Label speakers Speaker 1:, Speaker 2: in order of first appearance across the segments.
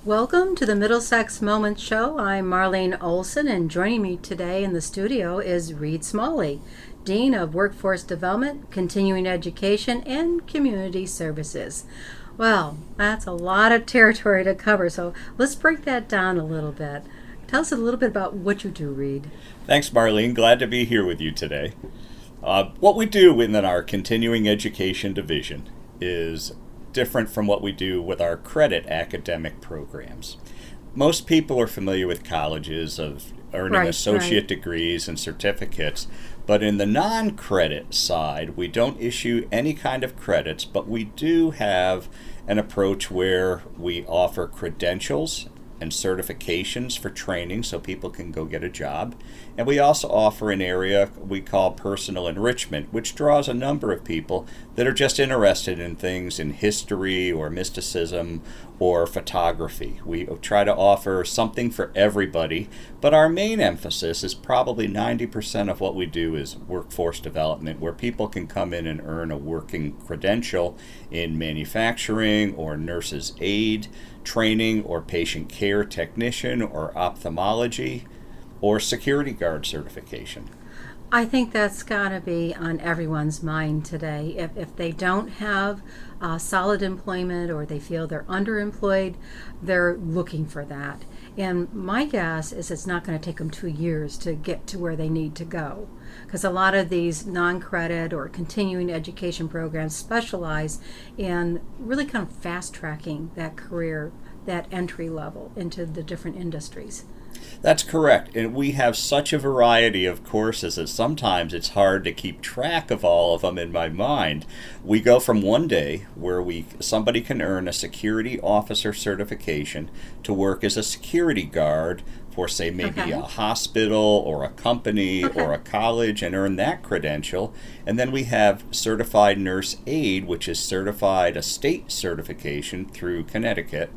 Speaker 1: Welcome to the Middlesex Moment Show. I'm Marlene Olson, and joining me today in the studio is Reid Smalley, Dean of Workforce Development, Continuing Education, and Community Services. Well, that's a lot of territory to cover, so let's break that down a little bit. Tell us a little bit about what you do, Reid.
Speaker 2: Thanks, Marlene. Glad to be here with you today. What we do within our Continuing Education Division is different from what we do with our credit academic programs. Most people are familiar with colleges of earning associate degrees and certificates, but in the non-credit side, we don't issue any kind of credits, but we do have an approach where we offer credentials and certifications for training so people can go get a job. And we also offer an area we call personal enrichment, which draws a number of people that are just interested in things in history or mysticism or photography. We try to offer something for everybody, but our main emphasis is probably 90% of what we do is workforce development, where people can come in and earn a working credential in manufacturing or nurse's aide training or patient care technician or ophthalmology or security guard certification.
Speaker 1: I think that's got to be on everyone's mind today. If they don't have solid employment or they feel they're underemployed, they're looking for that. And my guess is it's not going to take them 2 years to get to where they need to go. Because a lot of these non-credit or continuing education programs specialize in really kind of fast-tracking that career, that entry level into the different industries.
Speaker 2: That's correct. And we have such a variety of courses that sometimes it's hard to keep track of all of them in my mind. We go from one day where somebody can earn a security officer certification to work as a security guard for, say, maybe a hospital or a company or a college and earn that credential. And then we have certified nurse aide, which is certified a state certification through Connecticut.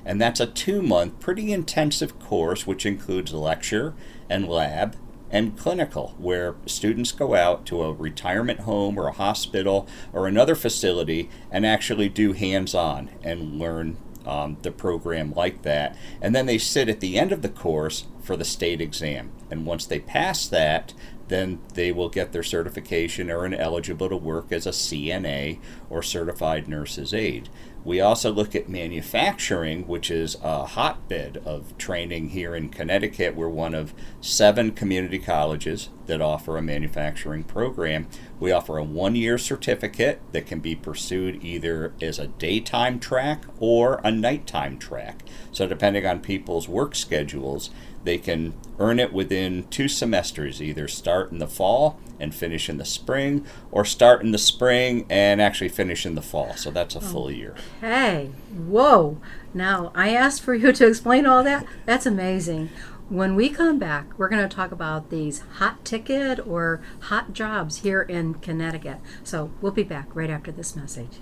Speaker 2: And that's a 2-month, pretty intensive course, which includes lecture and lab and clinical, where students go out to a retirement home or a hospital or another facility and actually do hands-on and learn the program like that. And then they sit at the end of the course for the state exam. And once they pass that, then they will get their certification or are eligible to work as a CNA or certified nurse's aide. We also look at manufacturing, which is a hotbed of training here in Connecticut. We're one of 7 community colleges that offer a manufacturing program. We offer a 1-year certificate that can be pursued either as a daytime track or a nighttime track. So depending on people's work schedules, they can earn it within 2 semesters, either start in the fall and finish in the spring, or start in the spring and actually finish in the fall. So that's a full year.
Speaker 1: Hey, whoa. Now, I asked for you to explain all that. That's amazing. When we come back, we're going to talk about these hot ticket or hot jobs here in Connecticut. So we'll be back right after this message.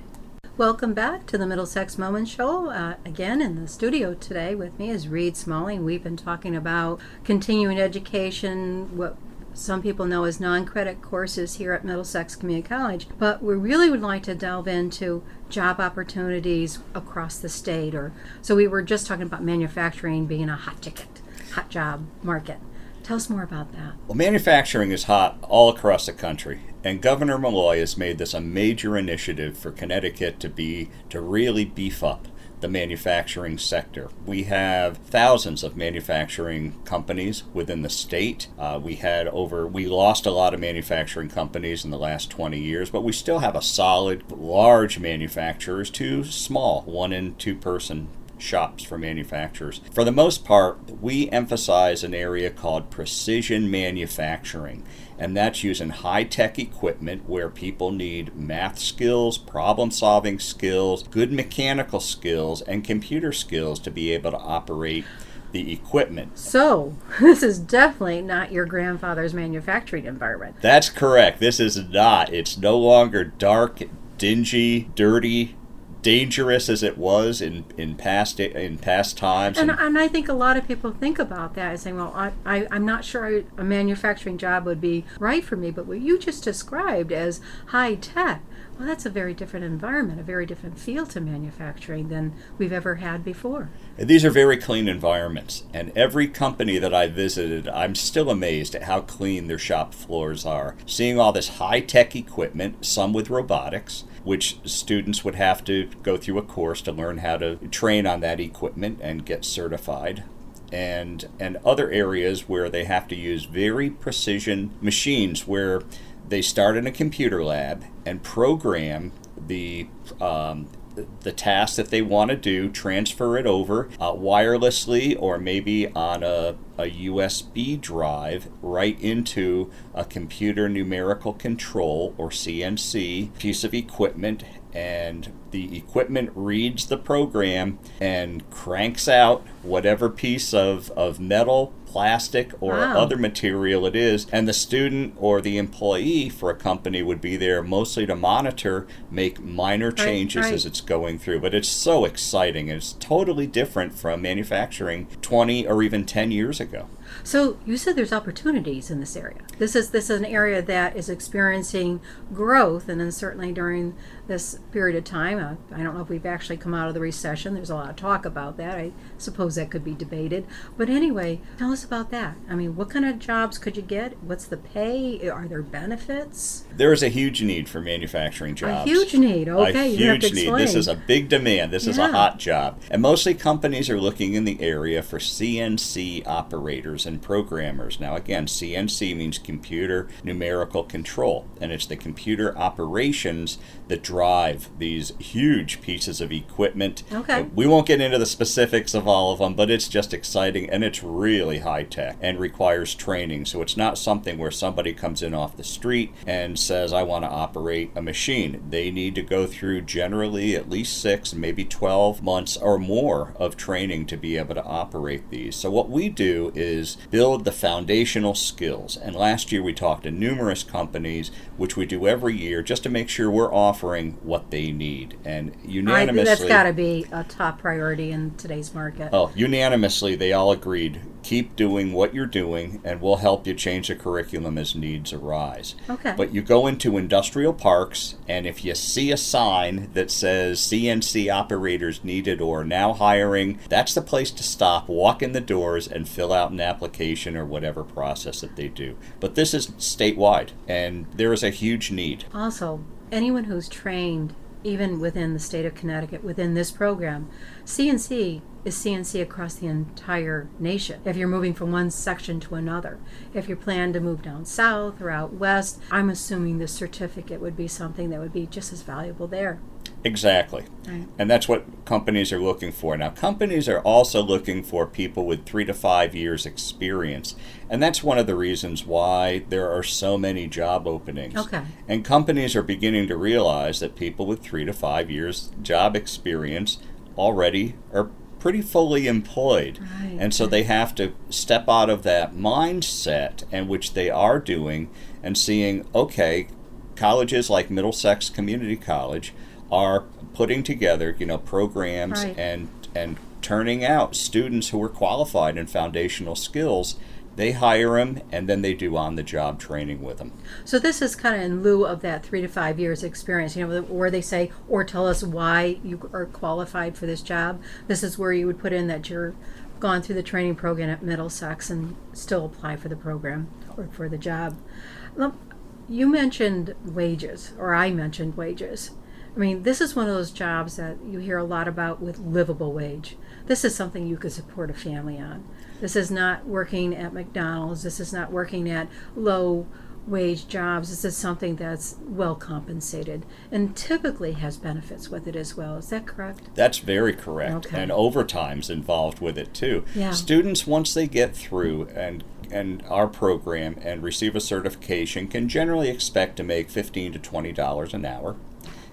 Speaker 1: Welcome back to the Middlesex Moment Show. Again, in the studio today with me is Reid Smalley. We've been talking about continuing education, what some people know as non-credit courses here at Middlesex Community College, but we really would like to delve into job opportunities across the state. So we were just talking about manufacturing being a hot ticket, hot job market. Tell us more about that.
Speaker 2: Well, manufacturing is hot all across the country, and Governor Malloy has made this a major initiative for Connecticut to really beef up the manufacturing sector. We have thousands of manufacturing companies within the state. We lost a lot of manufacturing companies in the last 20 years, but we still have a solid, large manufacturers to small 1 and 2 person shops for manufacturers. For the most part, we emphasize an area called precision manufacturing, and that's using high-tech equipment where people need math skills, problem-solving skills, good mechanical skills, and computer skills to be able to operate the equipment.
Speaker 1: So, this is definitely not your grandfather's manufacturing environment.
Speaker 2: That's correct. This is not. It's no longer dark, dingy, dirty, dangerous as it was in past times.
Speaker 1: And I think a lot of people think about that and saying, well, I'm not sure a manufacturing job would be right for me, but what you just described as high tech, well, that's a very different environment, a very different feel to manufacturing than we've ever had before.
Speaker 2: These are very clean environments, and every company that I visited, I'm still amazed at how clean their shop floors are. Seeing all this high-tech equipment, some with robotics, which students would have to go through a course to learn how to train on that equipment and get certified. And other areas where they have to use very precision machines where they start in a computer lab and program the task that they want to do, transfer it over wirelessly or maybe on a USB drive right into a computer numerical control or CNC piece of equipment, and the equipment reads the program and cranks out whatever piece of metal, plastic, or other material it is, and the student or the employee for a company would be there mostly to monitor, make minor changes as it's going through. But it's so exciting, and it's totally different from manufacturing 20 or even 10 years ago.
Speaker 1: So you said there's opportunities in this area. This is an area that is experiencing growth, and then certainly during this period of time, I don't know if we've actually come out of the recession. There's a lot of talk about that. I suppose that could be debated. But anyway, tell us about that. I mean, what kind of jobs could you get? What's the pay? Are there benefits?
Speaker 2: There is a huge need for manufacturing jobs.
Speaker 1: A huge need. Okay,
Speaker 2: you
Speaker 1: you have to
Speaker 2: huge need.
Speaker 1: explain.
Speaker 2: This is a big demand. This is a hot job. And mostly companies are looking in the area for CNC operators and programmers. Now again, CNC means computer numerical control, and it's the computer operations that drive these huge pieces of equipment.
Speaker 1: Okay.
Speaker 2: We won't get into the specifics of all of them, but it's just exciting, and it's really high tech and requires training. So it's not something where somebody comes in off the street and says, I want to operate a machine. They need to go through generally at least 6, maybe 12 months or more of training to be able to operate these. So what we do is build the foundational skills. And last year we talked to numerous companies, which we do every year, just to make sure we're offering what they need. And unanimously,
Speaker 1: that's got to be a top priority in today's market.
Speaker 2: Oh, unanimously, they all agreed, keep doing what you're doing, and we'll help you change the curriculum as needs arise.
Speaker 1: Okay.
Speaker 2: But you go into industrial parks, and if you see a sign that says CNC operators needed or now hiring, that's the place to stop, walk in the doors, and fill out an application or whatever process that they do. But this is statewide, and there is a huge need.
Speaker 1: Also, anyone who's trained, even within the state of Connecticut, within this program, CNC is CNC across the entire nation. If you're moving from one section to another, if you plan to move down south or out west, I'm assuming the certificate would be something that would be just as valuable there.
Speaker 2: Exactly.
Speaker 1: Right.
Speaker 2: And that's what companies are looking for. Now, companies are also looking for people with 3 to 5 years experience. And that's one of the reasons why there are so many job openings.
Speaker 1: Okay.
Speaker 2: And companies are beginning to realize that people with 3 to 5 years job experience already are pretty fully employed.
Speaker 1: Right.
Speaker 2: And so they have to step out of that mindset, and which they are doing, and seeing, okay, colleges like Middlesex Community College are putting together, programs
Speaker 1: Right.
Speaker 2: and turning out students who are qualified in foundational skills. They hire them, and then they do on-the-job training with them.
Speaker 1: So this is kind of in lieu of that 3 to 5 years experience, where they say, or tell us why you are qualified for this job. This is where you would put in that you're gone through the training program at Middlesex and still apply for the program or for the job. Well, you mentioned wages, or I mentioned wages. I mean, this is one of those jobs that you hear a lot about with livable wage. This is something you could support a family on. This is not working at McDonald's. This is not working at low wage jobs. This is something that's well compensated and typically has benefits with it as well. Is that correct?
Speaker 2: That's very correct.
Speaker 1: Okay.
Speaker 2: And overtime's involved with it too.
Speaker 1: Yeah.
Speaker 2: Students, once they get through and our program and receive a certification, can generally expect to make $15 to $20 an hour.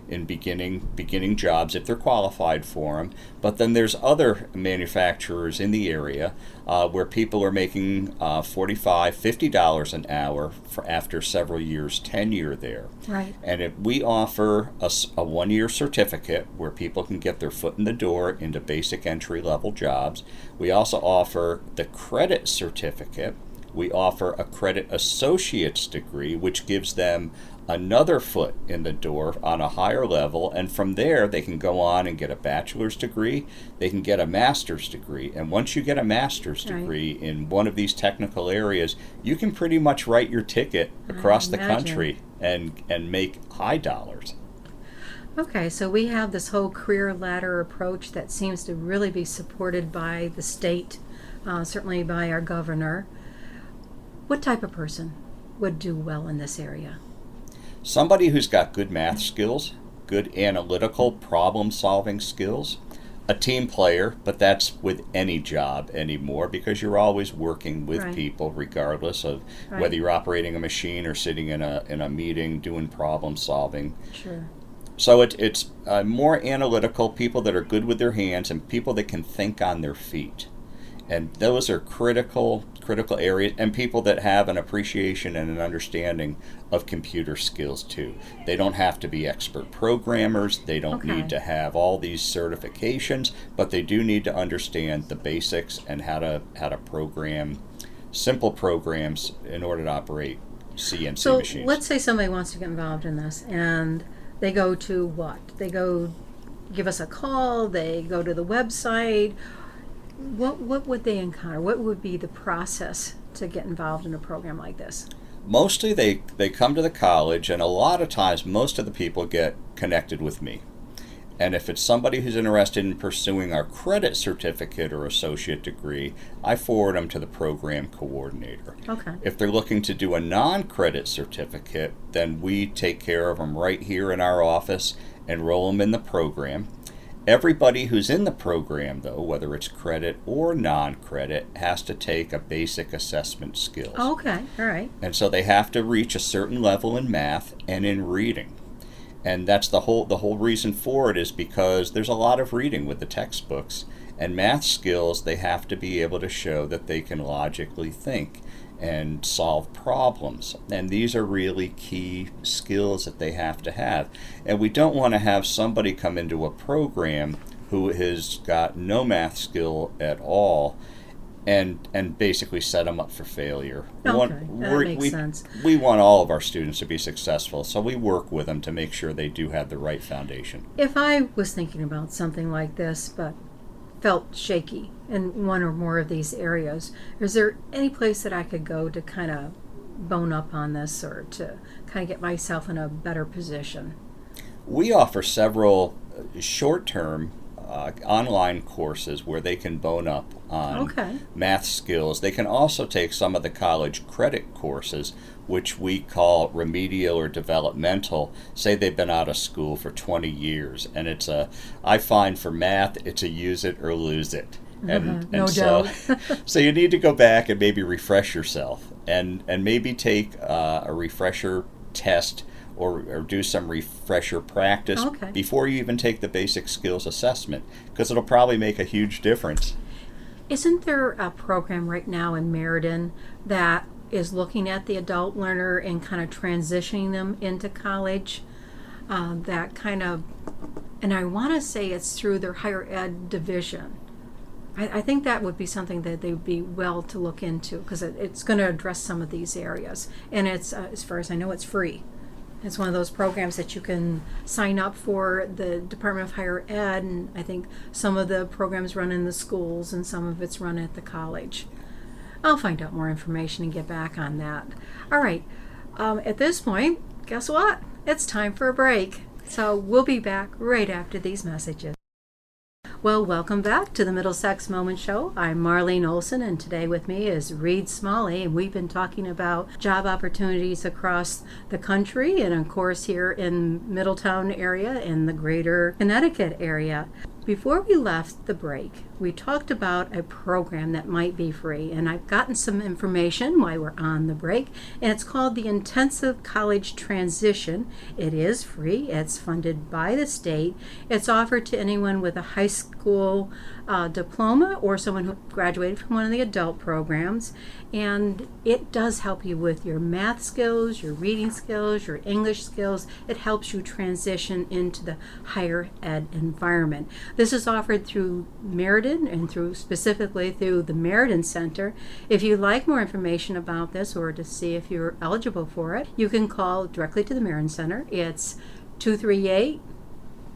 Speaker 2: in beginning jobs if they're qualified for them. But then there's other manufacturers in the area where people are making $45, $50 an hour for after several years tenure there.
Speaker 1: Right.
Speaker 2: And if we offer a 1-year certificate where people can get their foot in the door into basic entry-level jobs. We also offer the credit certificate. We offer a credit associate's degree, which gives them another foot in the door on a higher level, and from there they can go on and get a bachelor's degree, they can get a master's degree, and once you get a master's degree in one of these technical areas, you can pretty much write your ticket across the country and make high dollars.
Speaker 1: Okay, so we have this whole career ladder approach that seems to really be supported by the state, certainly by our governor. What type of person would do well in this area?
Speaker 2: Somebody who's got good math skills, good analytical problem-solving skills, a team player, but that's with any job anymore because you're always working with people regardless of whether you're operating a machine or sitting in a meeting doing problem-solving.
Speaker 1: Sure.
Speaker 2: So it's more analytical, people that are good with their hands and people that can think on their feet. And those are critical areas, and people that have an appreciation and an understanding of computer skills too. They don't have to be expert programmers, they don't need to have all these certifications, but they do need to understand the basics and how to program simple programs in order to operate CNC machines.
Speaker 1: So let's say somebody wants to get involved in this, and they go to what? They go give us a call, they go to the website. What would they encounter? What would be the process to get involved in a program like this?
Speaker 2: Mostly they come to the college, and a lot of times most of the people get connected with me. And if it's somebody who's interested in pursuing our credit certificate or associate degree, I forward them to the program coordinator.
Speaker 1: Okay.
Speaker 2: If they're looking to do a non-credit certificate, then we take care of them right here in our office, enroll them in the program. Everybody who's in the program, though, whether it's credit or non-credit, has to take a basic assessment skills.
Speaker 1: Okay, all right.
Speaker 2: And so they have to reach a certain level in math and in reading. And that's the whole reason for it is because there's a lot of reading with the textbooks. And math skills, they have to be able to show that they can logically think and solve problems. And these are really key skills that they have to have. And we don't want to have somebody come into a program who has got no math skill at all and basically set them up for failure.
Speaker 1: Okay, that makes sense.
Speaker 2: We want all of our students to be successful, so we work with them to make sure they do have the right foundation.
Speaker 1: If I was thinking about something like this, but felt shaky in one or more of these areas, is there any place that I could go to kind of bone up on this or to kind of get myself in a better position?
Speaker 2: We offer several short-term online courses where they can bone up on math skills. They can also take some of the college credit courses, which we call remedial or developmental. Say they've been out of school for 20 years, and I find for math, it's a use it or lose it. And
Speaker 1: no
Speaker 2: so,
Speaker 1: doubt.
Speaker 2: So you need to go back and maybe refresh yourself and maybe take a refresher test or do some refresher practice before you even take the basic skills assessment, because it'll probably make a huge difference.
Speaker 1: Isn't there a program right now in Meriden that is looking at the adult learner and kind of transitioning them into college? That kind of, and I want to say it's through their higher ed division. I think that would be something that they would be well to look into, because it's going to address some of these areas. And it's, as far as I know, it's free. It's one of those programs that you can sign up for the Department of Higher Ed, and I think some of the programs run in the schools and some of it's run at the college. I'll find out more information and get back on that. All right, at this point, guess what? It's time for a break. So we'll be back right after these messages. Well, welcome back to the Middlesex Moment Show. I'm Marlene Olson, and today with me is Reid Smalley, and we've been talking about job opportunities across the country and, of course, here in Middletown area and the greater Connecticut area. Before we left the break, we talked about a program that might be free, and I've gotten some information while we're on the break, and it's called the Intensive College Transition. It is free. It's funded by the state. It's offered to anyone with a high school diploma or someone who graduated from one of the adult programs, and it does help you with your math skills, your reading skills, your English skills. It helps you transition into the higher ed environment. This is offered through Meriden and specifically through the Meriden Center. If you'd like more information about this or to see if you're eligible for it, you can call directly to the Meriden Center. It's 238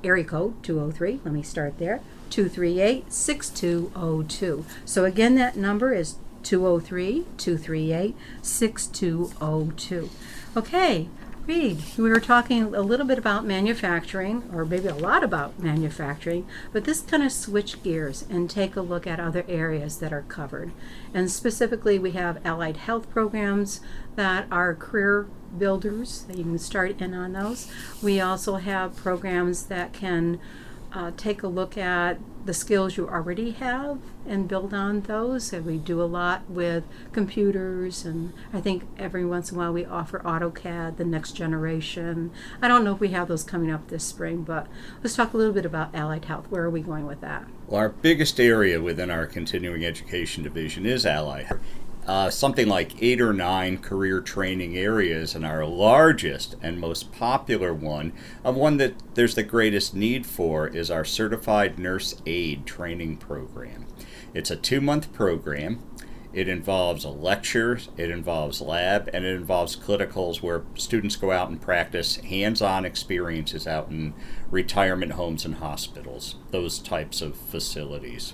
Speaker 1: area code 203. Let me start there. 238-6202. So again, that number is 203-238-6202. Okay, Reid, we were talking a little bit about manufacturing, or maybe a lot about manufacturing, but this kind of switch gears and take a look at other areas that are covered. And specifically, we have allied health programs that are career builders. You can start in on those. We also have programs that can take a look at the skills you already have and build on those. And we do a lot with computers, and I think every once in a while we offer AutoCAD, the next generation. I don't know if we have those coming up this spring, but let's talk a little bit about allied health. Where are we going with that?
Speaker 2: Well, our biggest area within our continuing education division is allied health. Something like 8 or 9 career training areas, and our largest and most popular one that there's the greatest need for, is our Certified Nurse Aide training program. It's a 2-month program. It involves a lecture, it involves lab, and it involves clinicals where students go out and practice hands-on experiences out in retirement homes and hospitals, those types of facilities.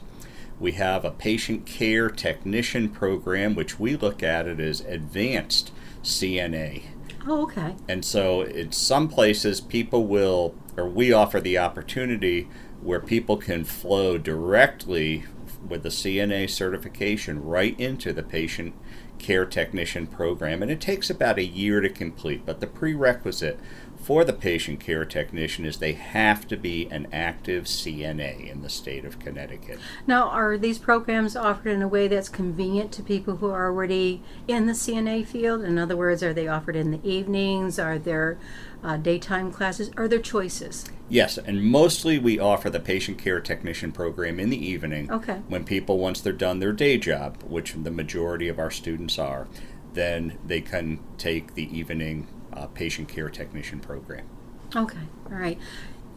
Speaker 2: We have a patient care technician program, which we look at it as advanced CNA.
Speaker 1: Oh, okay.
Speaker 2: And so in some places we offer the opportunity where people can flow directly with the CNA certification right into the patient care technician program. And it takes about a year to complete, but the prerequisite for the patient care technician is they have to be an active CNA in the state of Connecticut.
Speaker 1: Now, are these programs offered in a way that's convenient to people who are already in the CNA field? In other words, are they offered in the evenings? Are there daytime classes? Are there choices?
Speaker 2: Yes, and mostly we offer the patient care technician program in the evening.
Speaker 1: Okay.
Speaker 2: When people, once they're done their day job, which the majority of our students are, then they can take the evening patient care technician program.
Speaker 1: Okay, all right.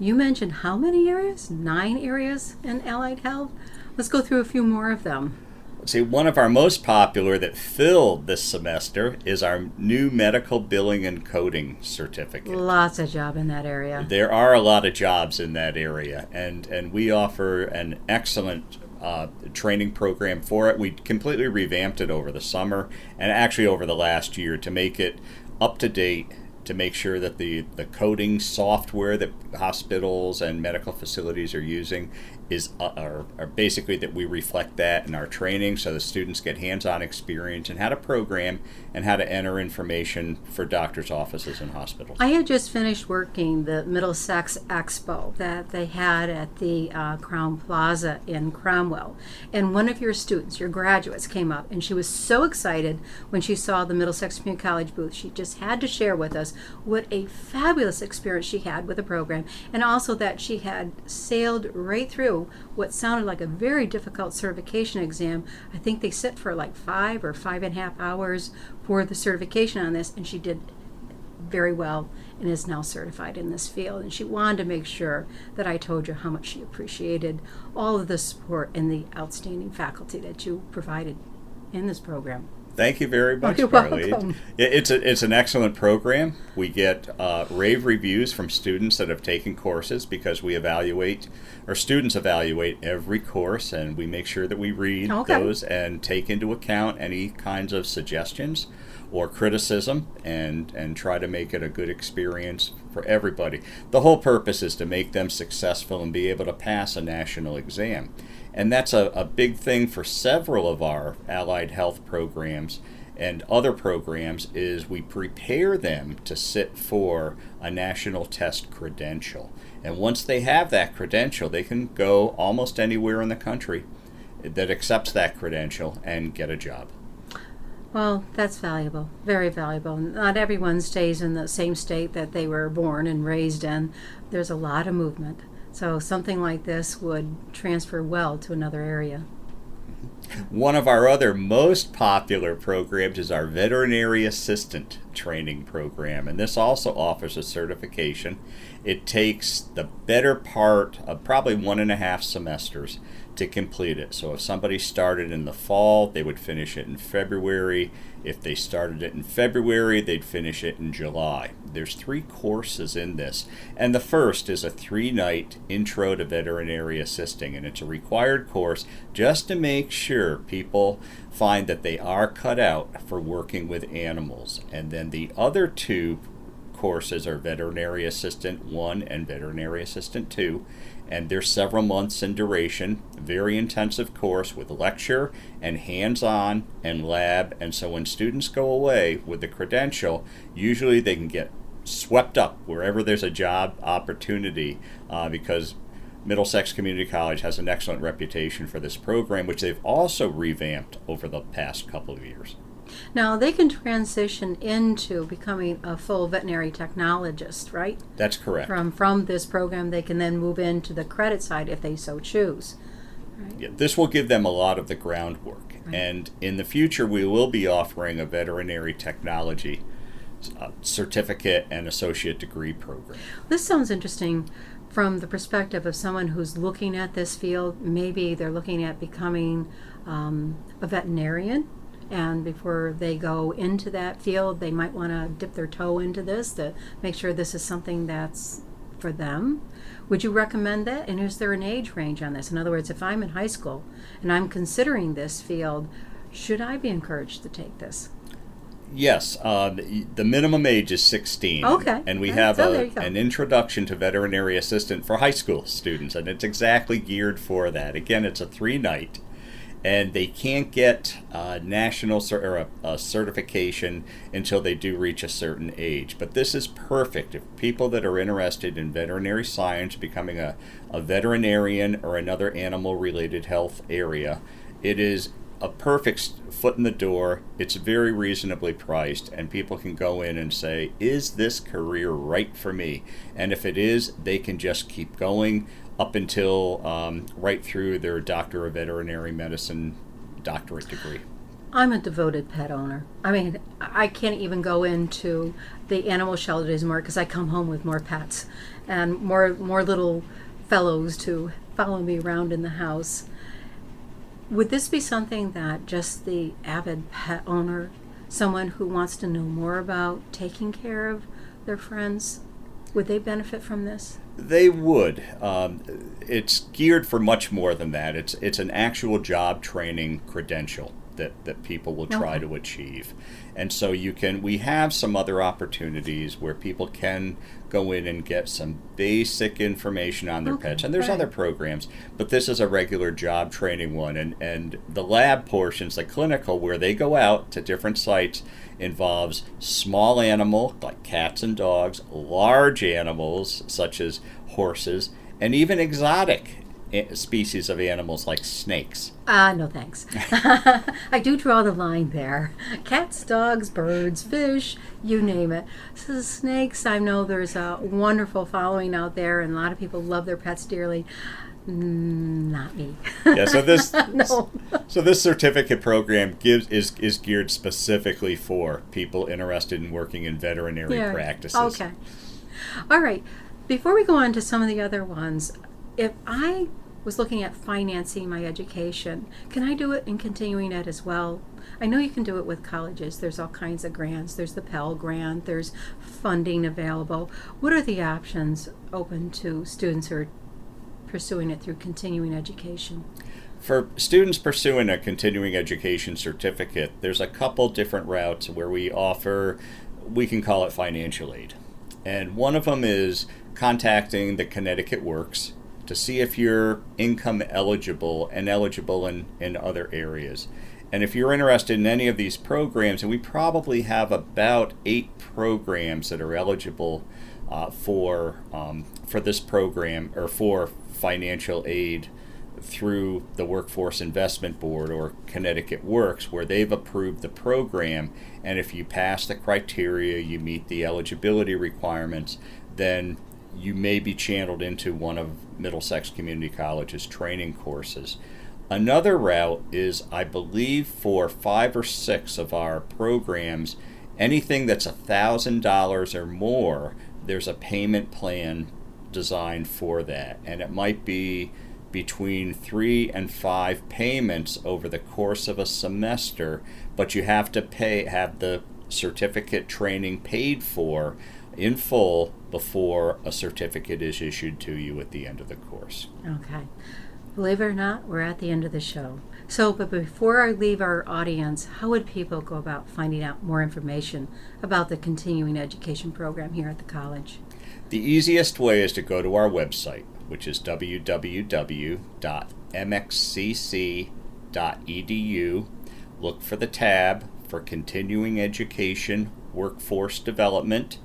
Speaker 1: You mentioned how many areas? 9 areas in allied health? Let's go through a few more of them.
Speaker 2: See, one of our most popular that filled this semester is our new medical billing and coding certificate.
Speaker 1: Lots of job in that area.
Speaker 2: There are a lot of jobs in that area, and we offer an excellent training program for it. We completely revamped it over the summer and actually over the last year to make it up to date, to make sure that the coding software that hospitals and medical facilities are using are basically that we reflect that in our training, so the students get hands-on experience in how to program and how to enter information for doctors' offices and hospitals.
Speaker 1: I had just finished working the Middlesex Expo that they had at the Crown Plaza in Cromwell, and one of your students, your graduates, came up, and she was so excited when she saw the Middlesex Community College booth. She just had to share with us what a fabulous experience she had with the program, and also that she had sailed right through what sounded like a very difficult certification exam. I think they sit for like 5 or 5.5 hours for the certification on this, and she did very well and is now certified in this field. And she wanted to make sure that I told you how much she appreciated all of the support and the outstanding faculty that you provided in this program.
Speaker 2: Thank you very much,
Speaker 1: You're
Speaker 2: Carly.
Speaker 1: welcome.
Speaker 2: It's an excellent program. We get rave reviews from students that have taken courses because our students evaluate every course, and we make sure that we read those and take into account any kinds of suggestions or criticism and try to make it a good experience for everybody. The whole purpose is to make them successful and be able to pass a national exam. And that's a big thing for several of our allied health programs and other programs, is we prepare them to sit for a national test credential. And once they have that credential, they can go almost anywhere in the country that accepts that credential and get a job.
Speaker 1: Well, that's valuable, very valuable. Not everyone stays in the same state that they were born and raised in. There's a lot of movement. So something like this would transfer well to another area.
Speaker 2: One of our other most popular programs is our Veterinary Assistant Training Program, and this also offers a certification. It takes the better part of probably 1.5 semesters to complete it. So if somebody started in the fall, they would finish it in February. If they started it in February, they'd finish it in July. There's 3 courses in this, and the first is a 3-night Intro to Veterinary Assisting, and it's a required course just to make sure people find that they are cut out for working with animals. And then the other 2 courses are Veterinary Assistant 1 and Veterinary Assistant 2, and they're several months in duration, very intensive course with lecture and hands-on and lab. And so when students go away with the credential, usually they can get swept up wherever there's a job opportunity, because Middlesex Community College has an excellent reputation for this program, which they've also revamped over the past couple of years.
Speaker 1: Now, they can transition into becoming a full veterinary technologist, right?
Speaker 2: That's correct.
Speaker 1: From this program, they can then move into the credit side if they so choose. Right?
Speaker 2: Yeah, this will give them a lot of the groundwork.
Speaker 1: Right.
Speaker 2: And in the future, we will be offering a veterinary technology certificate and associate degree program.
Speaker 1: This sounds interesting from the perspective of someone who's looking at this field. Maybe they're looking at becoming a veterinarian. And before they go into that field, they might want to dip their toe into this to make sure this is something that's for them. Would you recommend that? And is there an age range on this? In other words, if I'm in high school and I'm considering this field, should I be encouraged to take this?
Speaker 2: Yes, the minimum age is 16.
Speaker 1: Okay.
Speaker 2: And we
Speaker 1: Right.
Speaker 2: have
Speaker 1: So there you go.
Speaker 2: an introduction to veterinary assistant for high school students, and it's exactly geared for that. Again, it's a 3-night. And they can't get a certification until they do reach a certain age. But this is perfect. If people that are interested in veterinary science, becoming a veterinarian or another animal-related health area, it is a perfect foot in the door. It's very reasonably priced, and people can go in and say, is this career right for me? And if it is, they can just keep going up until right through their Doctor of Veterinary Medicine doctorate degree.
Speaker 1: I'm a devoted pet owner. I mean, I can't even go into the animal shelters more because I come home with more pets and more little fellows to follow me around in the house. Would this be something that just the avid pet owner, someone who wants to know more about taking care of their friends, would they benefit from this?
Speaker 2: They would. It's geared for much more than that. It's an actual job training credential that people will try to achieve. And so we have some other opportunities where people can go in and get some basic information on their pets. And there's other programs, but this is a regular job training one. And the lab portions, the clinical, where they go out to different sites, involves small animal like cats and dogs, large animals such as horses, and even exotic species of animals like snakes.
Speaker 1: No thanks. I do draw the line there. Cats, dogs, birds, fish, you name it. So snakes, I know there's a wonderful following out there and a lot of people love their pets dearly. Not me.
Speaker 2: Yeah, so this
Speaker 1: No.
Speaker 2: so this certificate program is geared specifically for people interested in working in veterinary practices.
Speaker 1: Okay. All right. Before we go on to some of the other ones, if I was looking at financing my education, can I do it in continuing ed as well? I know you can do it with colleges. There's all kinds of grants. There's the Pell Grant. There's funding available. What are the options open to students who are pursuing it through continuing education?
Speaker 2: For students pursuing a continuing education certificate, there's a couple different routes where we can call it financial aid. And one of them is contacting the Connecticut Works to see if you're income eligible and eligible in other areas. And if you're interested in any of these programs, and we probably have about 8 programs that are eligible for this program or for financial aid through the Workforce Investment Board or Connecticut Works, where they've approved the program, and if you pass the criteria, you meet the eligibility requirements, then you may be channeled into one of Middlesex Community College's training courses. Another route is, I believe, for 5 or 6 of our programs, anything that's $1,000 or more, there's a payment plan designed for that, and it might be between 3 and 5 payments over the course of a semester, but you have to have the certificate training paid for in full before a certificate is issued to you at the end of the course.
Speaker 1: Okay. Believe it or not, we're at the end of the show. So, but before I leave our audience, how would people go about finding out more information about the continuing education program here at the college?
Speaker 2: The easiest way is to go to our website, which is www.mxcc.edu. Look for the tab for Continuing Education Workforce Development,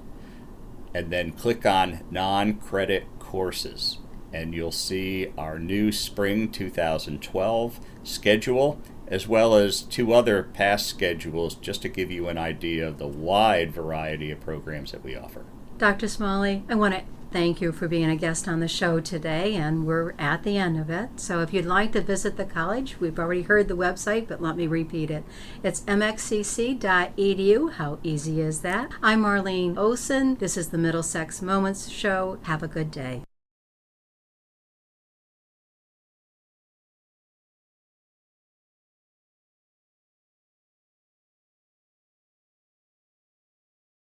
Speaker 2: and then click on Non-Credit Courses. And you'll see our new spring 2012 schedule, as well as 2 other past schedules, just to give you an idea of the wide variety of programs that we offer.
Speaker 1: Dr. Smalley, I want to thank you for being a guest on the show today, and we're at the end of it. So if you'd like to visit the college, we've already heard the website, but let me repeat it. It's mxcc.edu. How easy is that? I'm Marlene Olson. This is the Middlesex Moments Show. Have a good day.